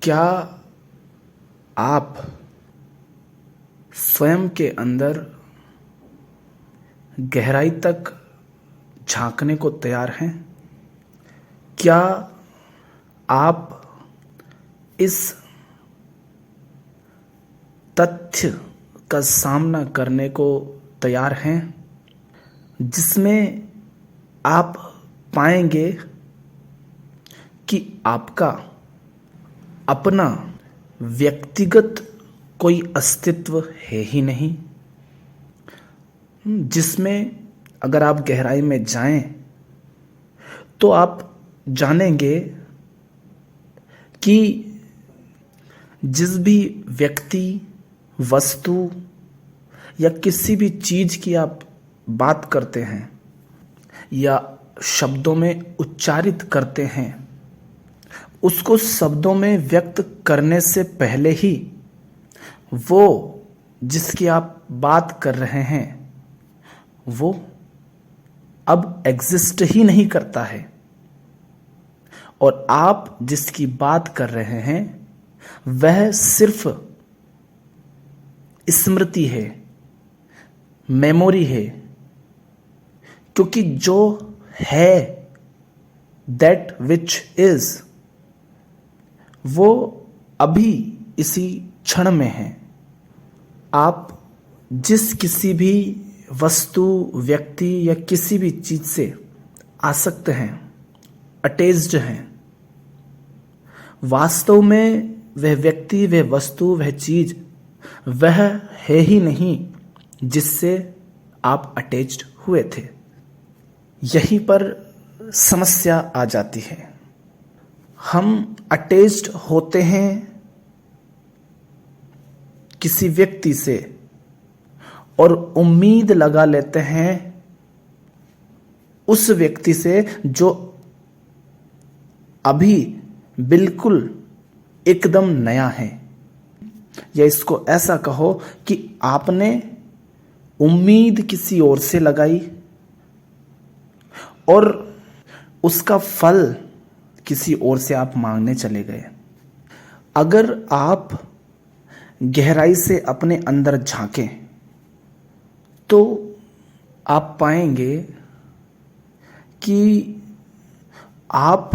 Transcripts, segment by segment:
क्या आप स्वयं के अंदर गहराई तक झांकने को तैयार हैं? क्या आप इस तथ्य का सामना करने को तैयार हैं जिसमें आप पाएंगे कि आपका अपना व्यक्तिगत कोई अस्तित्व है ही नहीं, जिसमें अगर आप गहराई में जाएं तो आप जानेंगे कि जिस भी व्यक्ति, वस्तु या किसी भी चीज की आप बात करते हैं या शब्दों में उच्चारित करते हैं, उसको शब्दों में व्यक्त करने से पहले ही वो जिसकी आप बात कर रहे हैं वो अब एग्जिस्ट ही नहीं करता है, और आप जिसकी बात कर रहे हैं वह सिर्फ स्मृति है, मेमोरी है, क्योंकि जो है, दैट विच इज, वो अभी इसी क्षण में है। आप जिस किसी भी वस्तु, व्यक्ति या किसी भी चीज से आसक्त हैं, अटैच्ड हैं, वास्तव में वह व्यक्ति, वह वस्तु, वह चीज वह है ही नहीं जिससे आप अटैच्ड हुए थे। यहीं पर समस्या आ जाती है। हम अटैच्ड होते हैं किसी व्यक्ति से और उम्मीद लगा लेते हैं उस व्यक्ति से जो अभी बिल्कुल एकदम नया है, या इसको ऐसा कहो कि आपने उम्मीद किसी और से लगाई और उसका फल किसी और से आप मांगने चले गए। अगर आप गहराई से अपने अंदर झांकें तो आप पाएंगे कि आप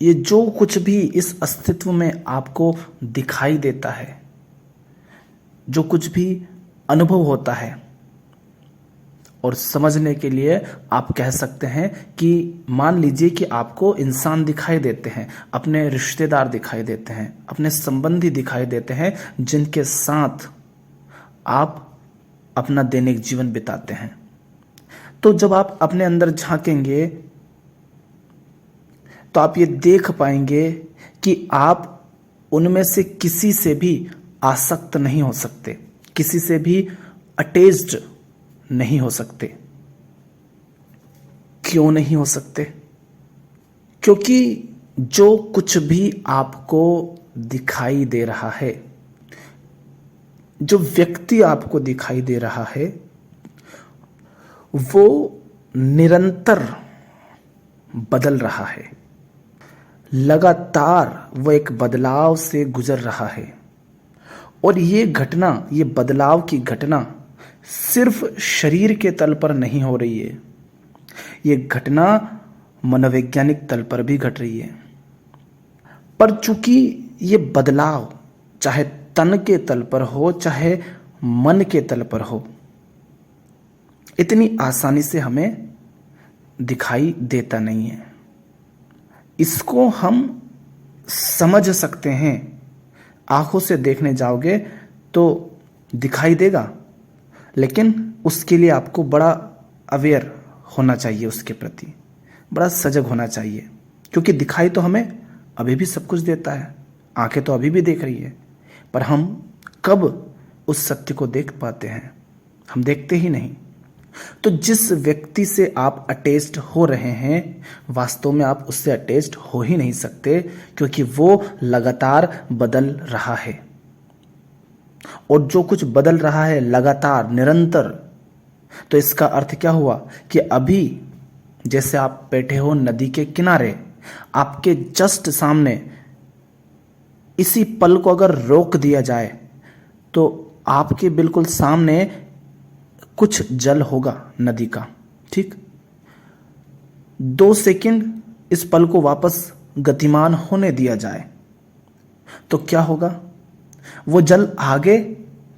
ये जो कुछ भी इस अस्तित्व में आपको दिखाई देता है, जो कुछ भी अनुभव होता है, और समझने के लिए आप कह सकते हैं कि मान लीजिए कि आपको इंसान दिखाई देते हैं, अपने रिश्तेदार दिखाई देते हैं, अपने संबंधी दिखाई देते हैं जिनके साथ आप अपना दैनिक जीवन बिताते हैं। तो जब आप अपने अंदर झांकेंगे तो आप ये देख पाएंगे कि आप उनमें से किसी से भी आसक्त नहीं हो सकते, किसी से भी अटैच्ड नहीं हो सकते। क्यों नहीं हो सकते? क्योंकि जो कुछ भी आपको दिखाई दे रहा है, जो व्यक्ति आपको दिखाई दे रहा है, वो निरंतर बदल रहा है, लगातार वो एक बदलाव से गुजर रहा है। और ये घटना, ये बदलाव की घटना सिर्फ शरीर के तल पर नहीं हो रही है, ये घटना मनोवैज्ञानिक तल पर भी घट रही है। पर चूंकि ये बदलाव चाहे तन के तल पर हो चाहे मन के तल पर हो, इतनी आसानी से हमें दिखाई देता नहीं है। इसको हम समझ सकते हैं, आंखों से देखने जाओगे तो दिखाई देगा, लेकिन उसके लिए आपको बड़ा अवेयर होना चाहिए, उसके प्रति बड़ा सजग होना चाहिए, क्योंकि दिखाई तो हमें अभी भी सब कुछ देता है, आंखें तो अभी भी देख रही है, पर हम कब उस सत्य को देख पाते हैं? हम देखते ही नहीं। तो जिस व्यक्ति से आप अटैच्ड हो रहे हैं, वास्तव में आप उससे अटैच्ड हो ही नहीं सकते, क्योंकि वो लगातार बदल रहा है। और जो कुछ बदल रहा है लगातार, निरंतर, तो इसका अर्थ क्या हुआ कि अभी जैसे आप बैठे हो नदी के किनारे, आपके जस्ट सामने इसी पल को अगर रोक दिया जाए तो आपके बिल्कुल सामने कुछ जल होगा नदी का, ठीक। 2 सेकंड इस पल को वापस गतिमान होने दिया जाए तो क्या होगा? वो जल आगे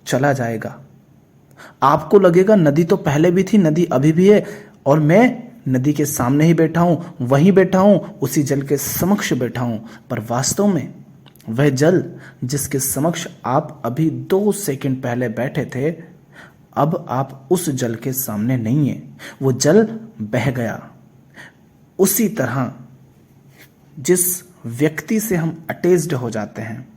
चला जाएगा। आपको लगेगा नदी तो पहले भी थी, नदी अभी भी है, और मैं नदी के सामने ही बैठा हूं, वहीं बैठा हूं, उसी जल के समक्ष बैठा हूं। पर वास्तव में वह जल जिसके समक्ष आप अभी 2 सेकंड पहले बैठे थे, अब आप उस जल के सामने नहीं है, वो जल बह गया। उसी तरह जिस व्यक्ति से हम अटैच्ड हो जाते हैं,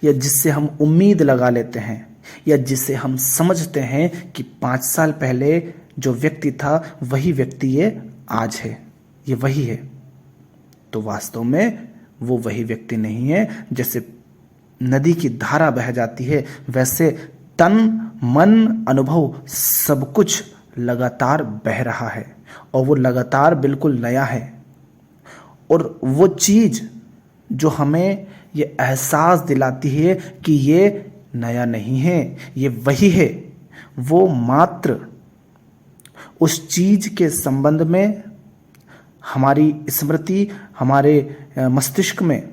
या जिससे हम उम्मीद लगा लेते हैं, या जिसे हम समझते हैं कि 5 साल पहले जो व्यक्ति था वही व्यक्ति ये आज है, ये वही है, तो वास्तव में वो वही व्यक्ति नहीं है। जैसे नदी की धारा बह जाती है, वैसे तन मन अनुभव सब कुछ लगातार बह रहा है, और वो लगातार बिल्कुल नया है। और वो चीज जो हमें ये एहसास दिलाती है कि ये नया नहीं है, ये वही है, वो मात्र उस चीज के संबंध में हमारी स्मृति, हमारे मस्तिष्क में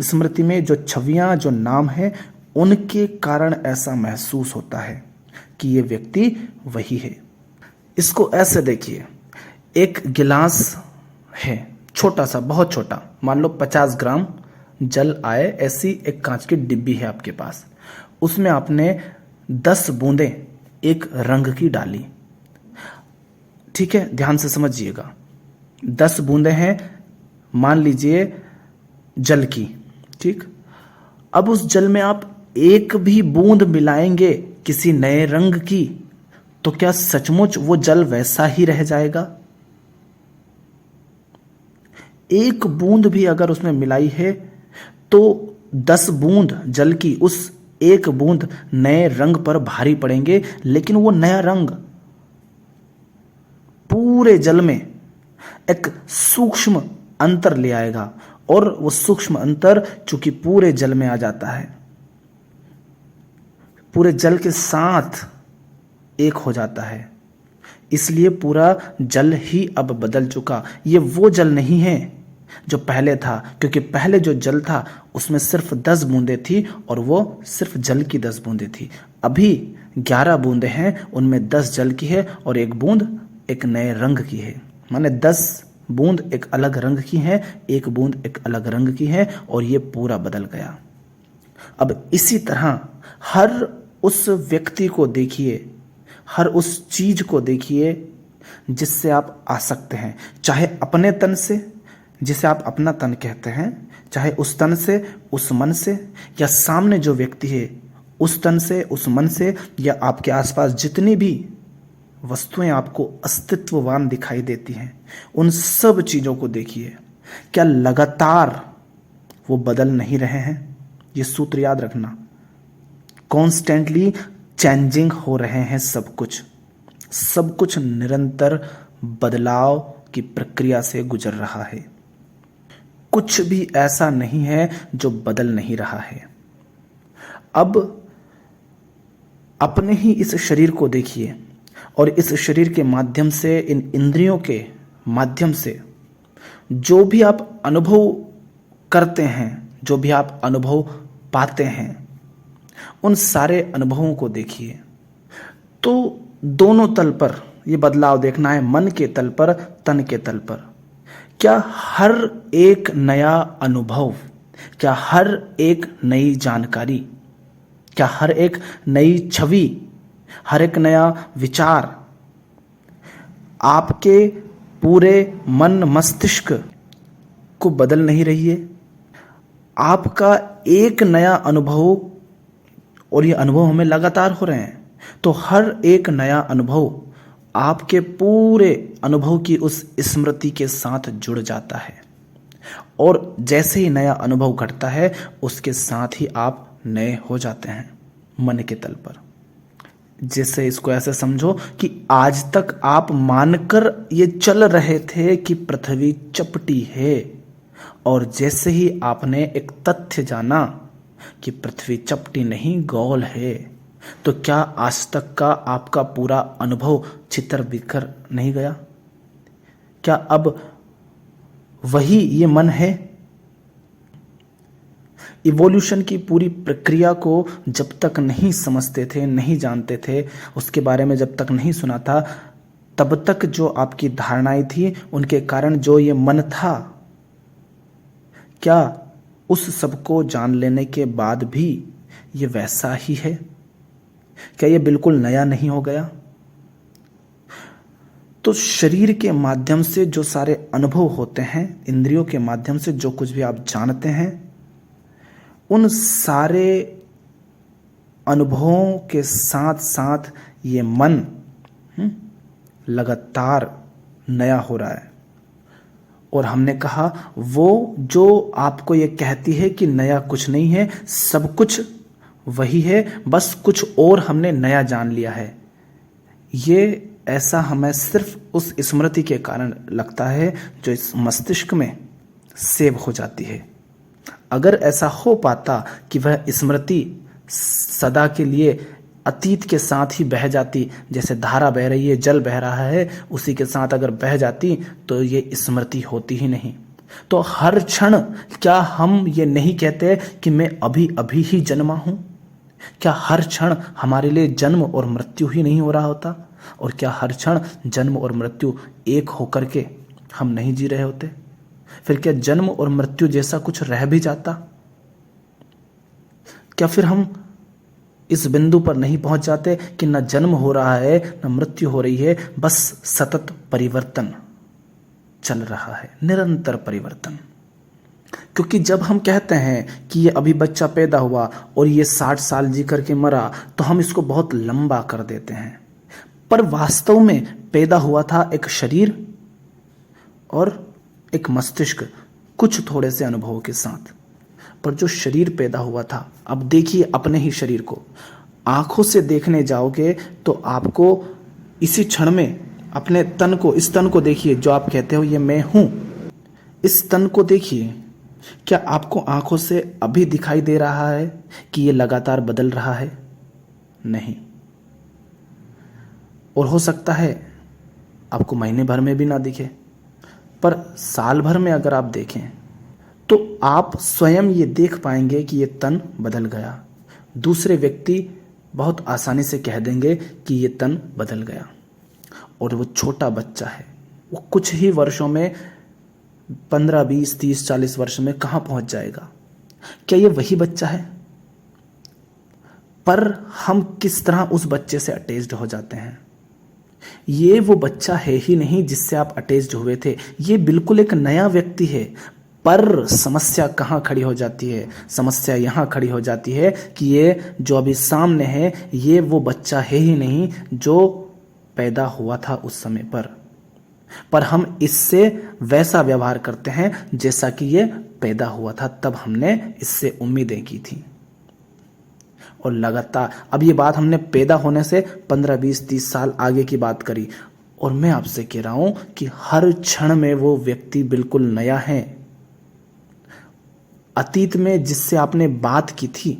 स्मृति में जो छवियां, जो नाम है, उनके कारण ऐसा महसूस होता है कि ये व्यक्ति वही है। इसको ऐसे देखिए, एक गिलास है, छोटा सा, बहुत छोटा, मान लो 50 ग्राम जल आए, ऐसी एक कांच की डिब्बी है आपके पास, उसमें आपने 10 बूंदें एक रंग की डाली, ठीक है, ध्यान से समझिएगा। 10 बूंदें हैं, मान लीजिए जल की, ठीक। अब उस जल में आप एक भी बूंद मिलाएंगे किसी नए रंग की, तो क्या सचमुच वो जल वैसा ही रह जाएगा? एक बूंद भी अगर उसमें मिलाई है तो 10 बूंद जल की उस एक बूंद नए रंग पर भारी पड़ेंगे, लेकिन वो नया रंग पूरे जल में एक सूक्ष्म अंतर ले आएगा, और वो सूक्ष्म अंतर चूंकि पूरे जल में आ जाता है, पूरे जल के साथ एक हो जाता है, इसलिए पूरा जल ही अब बदल चुका। ये वो जल नहीं है जो पहले था, क्योंकि पहले जो जल था उसमें सिर्फ 10 बूंदें थी, और वो सिर्फ जल की 10 बूंदें थी। अभी 11 बूंदें हैं, उनमें 10 जल की है और एक बूंद एक नए रंग की है। माने 10 बूंद एक अलग रंग की है, एक बूंद एक अलग रंग की है, और ये पूरा बदल गया। अब इसी तरह हर उस व्यक्ति को देखिए, हर उस चीज को देखिए जिससे आप आसक्त हैं, चाहे अपने तन से, जिसे आप अपना तन कहते हैं, चाहे उस तन से, उस मन से, या सामने जो व्यक्ति है उस तन से, उस मन से, या आपके आसपास जितनी भी वस्तुएं आपको अस्तित्ववान दिखाई देती हैं, उन सब चीजों को देखिए। क्या लगातार वो बदल नहीं रहे हैं? ये सूत्र याद रखना, कॉन्स्टेंटली चेंजिंग हो रहे हैं सब कुछ निरंतर बदलाव की प्रक्रिया से गुजर रहा है। कुछ भी ऐसा नहीं है जो बदल नहीं रहा है। अब अपने ही इस शरीर को देखिए, और इस शरीर के माध्यम से, इन इंद्रियों के माध्यम से जो भी आप अनुभव करते हैं, जो भी आप अनुभव पाते हैं, उन सारे अनुभवों को देखिए। तो दोनों तल पर ये बदलाव देखना है, मन के तल पर, तन के तल पर। क्या हर एक नया अनुभव, क्या हर एक नई जानकारी, क्या हर एक नई छवि, हर एक नया विचार आपके पूरे मन मस्तिष्क को बदल नहीं रही है? आपका एक नया अनुभव, और ये अनुभव हमें लगातार हो रहे हैं, तो हर एक नया अनुभव आपके पूरे अनुभव की उस स्मृति के साथ जुड़ जाता है, और जैसे ही नया अनुभव घटता है उसके साथ ही आप नए हो जाते हैं मन के तल पर। जैसे इसको ऐसे समझो कि आज तक आप मानकर ये चल रहे थे कि पृथ्वी चपटी है, और जैसे ही आपने एक तथ्य जाना कि पृथ्वी चपटी नहीं गोल है, तो क्या आज तक का आपका पूरा अनुभव छितर बिखर नहीं गया? क्या अब वही ये मन है? इवोल्यूशन की पूरी प्रक्रिया को जब तक नहीं समझते थे, नहीं जानते थे, उसके बारे में जब तक नहीं सुना था, तब तक जो आपकी धारणाएं थी, उनके कारण जो ये मन था, क्या उस सब को जान लेने के बाद भी ये वैसा ही है? क्या ये बिल्कुल नया नहीं हो गया? तो शरीर के माध्यम से जो सारे अनुभव होते हैं, इंद्रियों के माध्यम से जो कुछ भी आप जानते हैं, उन सारे अनुभवों के साथ साथ ये मन लगातार नया हो रहा है। और हमने कहा वो जो आपको ये कहती है कि नया कुछ नहीं है, सब कुछ वही है, बस कुछ और हमने नया जान लिया है। ये ऐसा हमें सिर्फ उस स्मृति के कारण लगता है जो इस मस्तिष्क में सेव हो जाती है। अगर ऐसा हो पाता कि वह स्मृति सदा के लिए अतीत के साथ ही बह जाती, जैसे धारा बह रही है, जल बह रहा है, उसी के साथ अगर बह जाती, तो ये स्मृति होती ही नहीं। तो हर क्षण क्या हम ये नहीं कहते कि मैं अभी अभी ही जन्मा हूं? क्या हर क्षण हमारे लिए जन्म और मृत्यु ही नहीं हो रहा होता? और क्या हर क्षण जन्म और मृत्यु एक होकर के हम नहीं जी रहे होते? फिर क्या जन्म और मृत्यु जैसा कुछ रह भी जाता? क्या फिर हम इस बिंदु पर नहीं पहुंच जाते कि न जन्म हो रहा है न मृत्यु हो रही है, बस सतत परिवर्तन चल रहा है, निरंतर परिवर्तन? क्योंकि जब हम कहते हैं कि ये अभी बच्चा पैदा हुआ और ये 60 साल जी करके मरा, तो हम इसको बहुत लंबा कर देते हैं। पर वास्तव में पैदा हुआ था एक शरीर और एक मस्तिष्क, कुछ थोड़े से अनुभवों के साथ। पर जो शरीर पैदा हुआ था, अब देखिए अपने ही शरीर को, आंखों से देखने जाओगे तो आपको इसी क्षण में अपने तन को, इस तन को देखिए जो आप कहते हो ये मैं हूं, इस तन को देखिए। क्या आपको आंखों से अभी दिखाई दे रहा है कि ये लगातार बदल रहा है? नहीं। और हो सकता है आपको महीने भर में भी ना दिखे, पर साल भर में अगर आप देखें तो आप स्वयं ये देख पाएंगे कि ये तन बदल गया। दूसरे व्यक्ति बहुत आसानी से कह देंगे कि ये तन बदल गया। और वो छोटा बच्चा है, वो कुछ ही वर्षों में 15, 20, 30, 40 वर्ष में कहाँ पहुंच जाएगा? क्या ये वही बच्चा है? पर हम किस तरह उस बच्चे से अटैच्ड हो जाते हैं। ये वो बच्चा है ही नहीं जिससे आप अटैच्ड हुए थे, ये बिल्कुल एक नया व्यक्ति है। पर समस्या कहाँ खड़ी हो जाती है? समस्या यहाँ खड़ी हो जाती है कि ये जो अभी सामने है, ये वो बच्चा है ही नहीं जो पैदा हुआ था उस समय पर हम इससे वैसा व्यवहार करते हैं जैसा कि ये पैदा हुआ था, तब हमने इससे उम्मीदें की थी। और लगातार, अब ये बात हमने पैदा होने से 15, 20, 30 साल आगे की बात करी, और मैं आपसे कह रहा हूं कि हर क्षण में वो व्यक्ति बिल्कुल नया है। अतीत में जिससे आपने बात की थी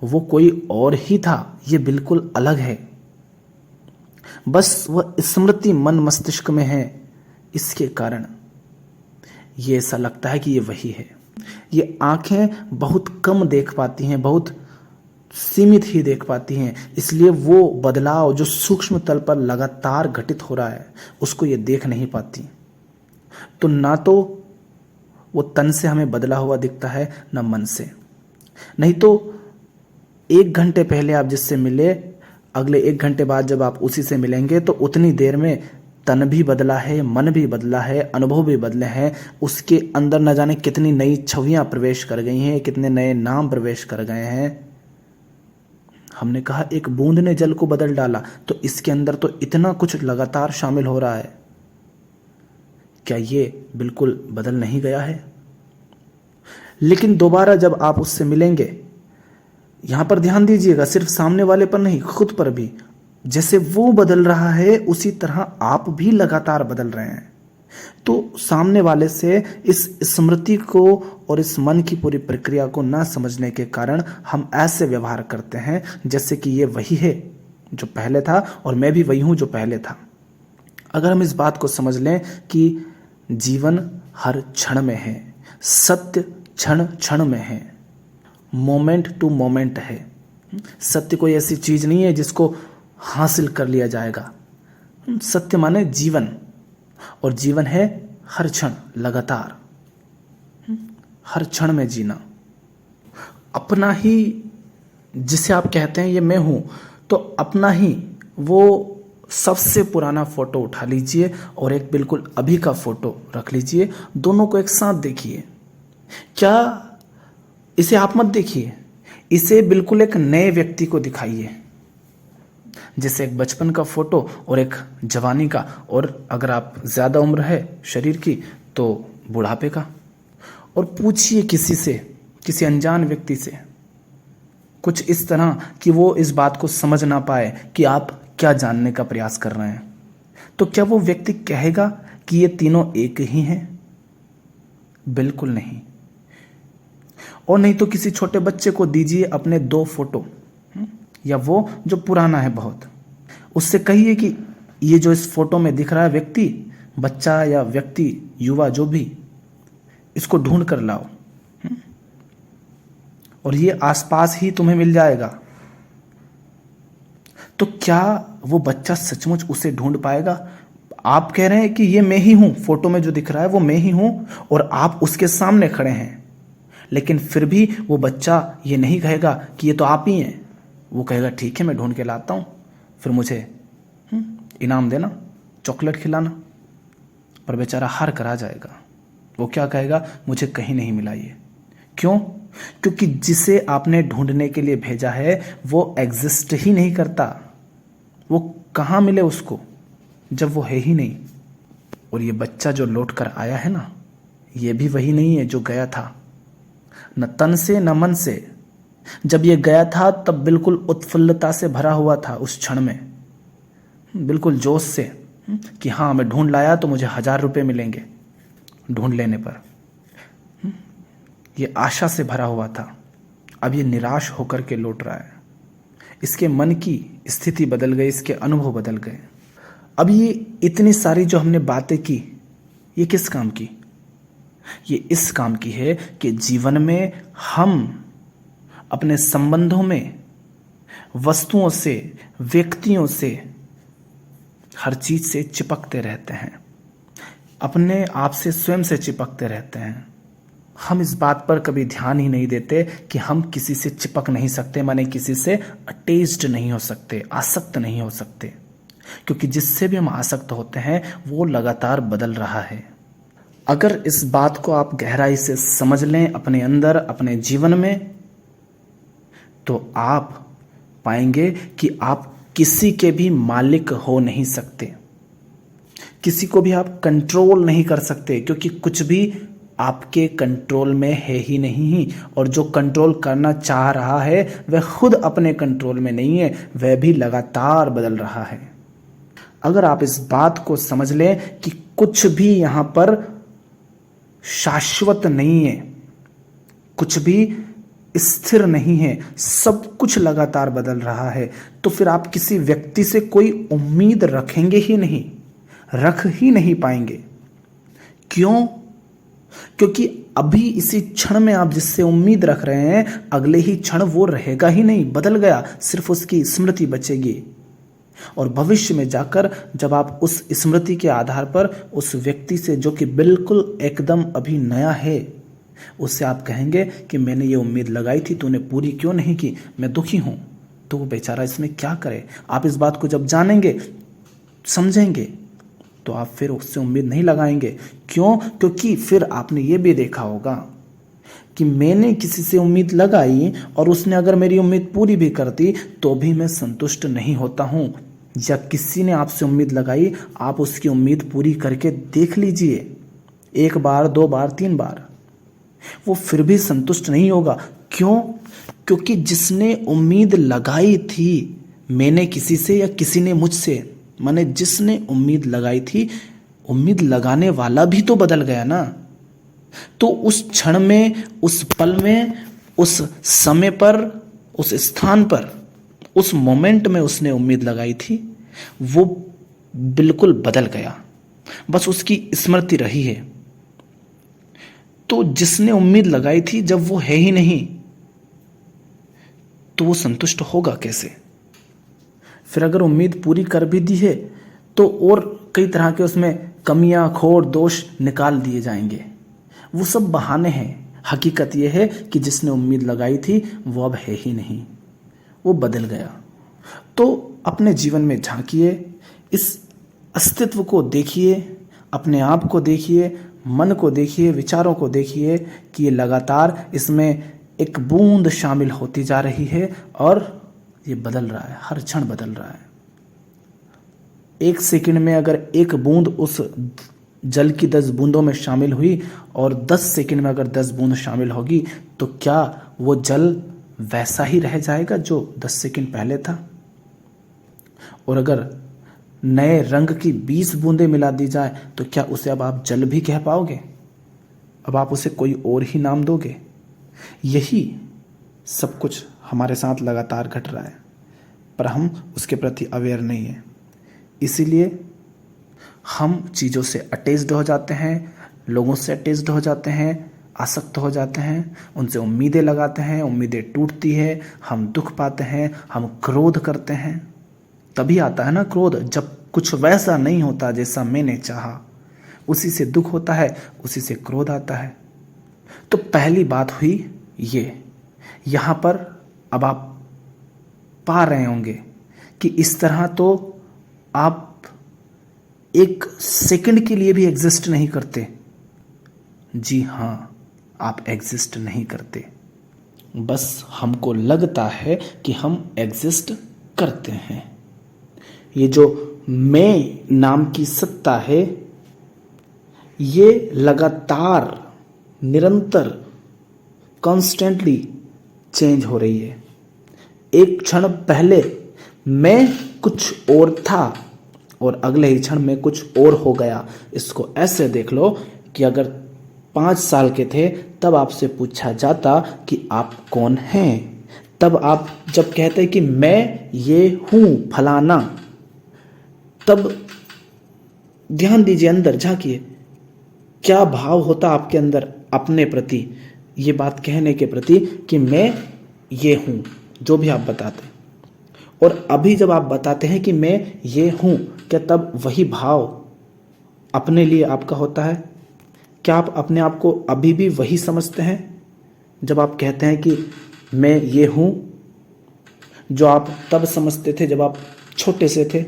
वो कोई और ही था, ये बिल्कुल अलग है। बस वह स्मृति मन मस्तिष्क में है, इसके कारण ये ऐसा लगता है कि ये वही है। ये आंखें बहुत कम देख पाती हैं, बहुत सीमित ही देख पाती हैं, इसलिए वो बदलाव जो सूक्ष्म तल पर लगातार घटित हो रहा है उसको ये देख नहीं पाती। तो ना तो वो तन से हमें बदला हुआ दिखता है, ना मन से। नहीं तो 1 घंटे पहले आप जिससे मिले, अगले 1 घंटे बाद जब आप उसी से मिलेंगे तो उतनी देर में तन भी बदला है, मन भी बदला है, अनुभव भी बदले हैं। उसके अंदर न जाने कितनी नई छवियां प्रवेश कर गई हैं, कितने नए नाम प्रवेश कर गए हैं। हमने कहा एक बूंद ने जल को बदल डाला, तो इसके अंदर तो इतना कुछ लगातार शामिल हो रहा है। क्या ये बिल्कुल बदल नहीं गया है? लेकिन दोबारा जब आप उससे मिलेंगे, यहां पर ध्यान दीजिएगा, सिर्फ सामने वाले पर नहीं, खुद पर भी। जैसे वो बदल रहा है उसी तरह आप भी लगातार बदल रहे हैं। तो सामने वाले से इस स्मृति को और इस मन की पूरी प्रक्रिया को ना समझने के कारण हम ऐसे व्यवहार करते हैं जैसे कि ये वही है जो पहले था और मैं भी वही हूं जो पहले था। अगर हम इस बात को समझ लें कि जीवन हर क्षण में है, सत्य क्षण क्षण में है, मोमेंट टू मोमेंट है। सत्य कोई ऐसी चीज नहीं है जिसको हासिल कर लिया जाएगा। सत्य माने जीवन, और जीवन है हर क्षण लगातार, हर क्षण में जीना। अपना ही जिसे आप कहते हैं ये मैं हूं, तो अपना ही वो सबसे पुराना फोटो उठा लीजिए और एक बिल्कुल अभी का फोटो रख लीजिए, दोनों को एक साथ देखिए। क्या इसे आप मत देखिए, इसे बिल्कुल एक नए व्यक्ति को दिखाइए, जैसे एक बचपन का फोटो और एक जवानी का, और अगर आप ज्यादा उम्र है शरीर की तो बुढ़ापे का। और पूछिए किसी से, किसी अनजान व्यक्ति से कुछ इस तरह कि वो इस बात को समझ ना पाए कि आप क्या जानने का प्रयास कर रहे हैं, तो क्या वो व्यक्ति कहेगा कि ये तीनों एक ही हैं? बिल्कुल नहीं। और नहीं तो किसी छोटे बच्चे को दीजिए अपने 2 फोटो, या वो जो पुराना है बहुत, उससे कहिए कि ये जो इस फोटो में दिख रहा है व्यक्ति, बच्चा या व्यक्ति, युवा जो भी, इसको ढूंढ कर लाओ और ये आसपास ही तुम्हें मिल जाएगा। तो क्या वो बच्चा सचमुच उसे ढूंढ पाएगा? आप कह रहे हैं कि ये मैं ही हूं, फोटो में जो दिख रहा है वो मैं ही हूं, और आप उसके सामने खड़े हैं, लेकिन फिर भी वो बच्चा ये नहीं कहेगा कि ये तो आप ही हैं। वो कहेगा ठीक है मैं ढूंढ के लाता हूं, फिर मुझे इनाम देना, चॉकलेट खिलाना। पर बेचारा हार कर आ जाएगा। वो क्या कहेगा, मुझे कहीं नहीं मिला ये। क्यों? क्योंकि जिसे आपने ढूंढने के लिए भेजा है वो एग्जिस्ट ही नहीं करता। वो कहां मिले उसको जब वो है ही नहीं। और ये बच्चा जो लौट कर आया है ना, ये भी वही नहीं है जो गया था, न तन से न मन से। जब ये गया था तब बिल्कुल उत्फुल्लता से भरा हुआ था, उस क्षण में बिल्कुल जोश से कि हाँ मैं ढूंढ लाया तो मुझे 1000 रुपये मिलेंगे ढूंढ लेने पर। ये आशा से भरा हुआ था। अब ये निराश होकर के लौट रहा है। इसके मन की स्थिति बदल गई, इसके अनुभव बदल गए। अब ये इतनी सारी जो हमने बातें की, ये किस काम की? ये इस काम की है कि जीवन में हम अपने संबंधों में, वस्तुओं से, व्यक्तियों से, हर चीज से चिपकते रहते हैं, अपने आप से स्वयं से चिपकते रहते हैं। हम इस बात पर कभी ध्यान ही नहीं देते कि हम किसी से चिपक नहीं सकते, माने किसी से अटैच्ड नहीं हो सकते, आसक्त नहीं हो सकते, क्योंकि जिससे भी हम आसक्त होते हैं वो लगातार बदल रहा है। अगर इस बात को आप गहराई से समझ लें अपने अंदर, अपने जीवन में, तो आप पाएंगे कि आप किसी के भी मालिक हो नहीं सकते, किसी को भी आप कंट्रोल नहीं कर सकते, क्योंकि कुछ भी आपके कंट्रोल में है ही नहीं। और जो कंट्रोल करना चाह रहा है वह खुद अपने कंट्रोल में नहीं है, वह भी लगातार बदल रहा है। अगर आप इस बात को समझ लें कि कुछ भी यहां पर शाश्वत नहीं है, कुछ भी स्थिर नहीं है, सब कुछ लगातार बदल रहा है, तो फिर आप किसी व्यक्ति से कोई उम्मीद रखेंगे ही नहीं, रख ही नहीं पाएंगे। क्यों? क्योंकि अभी इसी क्षण में आप जिससे उम्मीद रख रहे हैं, अगले ही क्षण वो रहेगा ही नहीं, बदल गया, सिर्फ उसकी स्मृति बचेगी। और भविष्य में जाकर जब आप उस स्मृति के आधार पर उस व्यक्ति से, जो कि बिल्कुल एकदम अभी नया है, उससे आप कहेंगे कि मैंने ये उम्मीद लगाई थी, तूने पूरी क्यों नहीं की, मैं दुखी हूं, तो वो बेचारा इसमें क्या करे। आप इस बात को जब जानेंगे, समझेंगे, तो आप फिर उससे उम्मीद नहीं लगाएंगे। क्यों? क्योंकि फिर आपने ये भी देखा होगा कि मैंने किसी से उम्मीद लगाई और उसने अगर मेरी उम्मीद पूरी भी कर दी तो भी मैं संतुष्ट नहीं होता हूं। या किसी ने आपसे उम्मीद लगाई, आप उसकी उम्मीद पूरी करके देख लीजिए, 1 बार 2 बार 3 बार, वो फिर भी संतुष्ट नहीं होगा। क्यों? क्योंकि जिसने उम्मीद लगाई थी मैंने किसी से या किसी ने मुझसे, माने जिसने उम्मीद लगाई थी उम्मीद लगाने वाला भी तो बदल गया ना। तो उस क्षण में, उस पल में, उस समय पर, उस स्थान पर, उस मोमेंट में उसने उम्मीद लगाई थी, वो बिल्कुल बदल गया, बस उसकी स्मृति रही है। तो जिसने उम्मीद लगाई थी, जब वो है ही नहीं तो वो संतुष्ट होगा कैसे? फिर अगर उम्मीद पूरी कर भी दी है तो और कई तरह के उसमें कमियां, खोट, दोष निकाल दिए जाएंगे। वो सब बहाने हैं। हकीकत यह है कि जिसने उम्मीद लगाई थी वो अब है ही नहीं, वो बदल गया। तो अपने जीवन में झांकिए, इस अस्तित्व को देखिए, अपने आप को देखिए, मन को देखिए, विचारों को देखिए कि ये लगातार इसमें एक बूंद शामिल होती जा रही है और ये बदल रहा है, हर क्षण बदल रहा है। एक सेकंड में अगर एक बूंद उस जल की 10 बूंदों में शामिल हुई और 10 सेकंड में अगर 10 बूंद शामिल होगी तो क्या वो जल वैसा ही रह जाएगा जो 10 सेकंड पहले था? और अगर नए रंग की 20 बूंदें मिला दी जाए तो क्या उसे अब आप जल भी कह पाओगे? अब आप उसे कोई और ही नाम दोगे? यही सब कुछ हमारे साथ लगातार घट रहा है, पर हम उसके प्रति अवेयर नहीं है। इसीलिए हम चीज़ों से अटैच्ड हो जाते हैं, लोगों से अटैच्ड हो जाते हैं, आसक्त हो जाते हैं, उनसे उम्मीदें लगाते हैं, उम्मीदें टूटती है, हम दुख पाते हैं, हम क्रोध करते हैं। तभी आता है ना क्रोध, जब कुछ वैसा नहीं होता जैसा मैंने चाहा। उसी से दुख होता है, उसी से क्रोध आता है। तो पहली बात हुई ये। यहाँ पर अब आप पा रहे होंगे कि इस तरह तो आप एक सेकंड के लिए भी एग्जिस्ट नहीं करते। जी हाँ, आप एग्जिस्ट नहीं करते, बस हमको लगता है कि हम एग्जिस्ट करते हैं। ये जो मैं नाम की सत्ता है, ये लगातार, निरंतर, कॉन्स्टेंटली चेंज हो रही है। एक क्षण पहले मैं कुछ और था और अगले ही क्षण में कुछ और हो गया। इसको ऐसे देख लो कि अगर 5 साल के थे तब आपसे पूछा जाता कि आप कौन हैं, तब आप जब कहते कि मैं ये हूं फलाना, तब ध्यान दीजिए, अंदर झांकिए, क्या भाव होता आपके अंदर अपने प्रति, ये बात कहने के प्रति कि मैं ये हूं, जो भी आप बताते। और अभी जब आप बताते हैं कि मैं ये हूं, क्या तब वही भाव अपने लिए आपका होता है? क्या आप अपने आप को अभी भी वही समझते हैं जब आप कहते हैं कि मैं ये हूं, जो आप तब समझते थे जब आप छोटे से थे?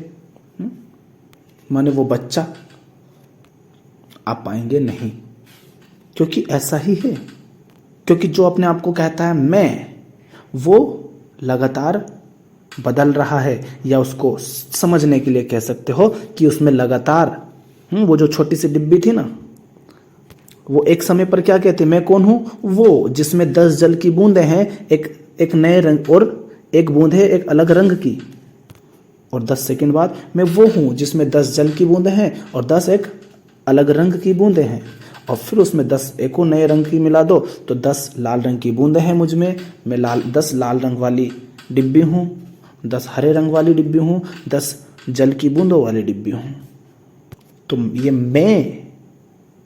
माने वो बच्चा? आप पाएंगे नहीं, क्योंकि ऐसा ही है। क्योंकि जो अपने आप को कहता है मैं, वो लगातार बदल रहा है। या उसको समझने के लिए कह सकते हो कि उसमें लगातार वो जो छोटी सी डिब्बी थी ना, वो एक समय पर क्या कहते, मैं कौन हूं? वो जिसमें 10 जल की बूंदें हैं, एक नए रंग, और एक बूंद है एक अलग रंग की। और 10 सेकंड बाद मैं वो हूं जिसमें 10 जल की बूंदें हैं और 10 एक अलग रंग की बूंदें हैं। और फिर उसमें 10 एक और नए रंग की मिला दो तो 10 लाल रंग की बूंदें हैं मुझ में। मैं 10 लाल रंग वाली डिब्बी हूं, 10 हरे रंग वाली डिब्बी हूं, 10 जल की बूंदों वाली डिब्बी हूं। तो ये मैं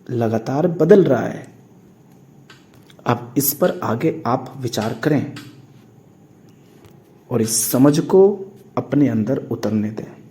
लगातार बदल रहा है। अब इस पर आगे आप विचार करें और इस समझ को अपने अंदर उतरने दें।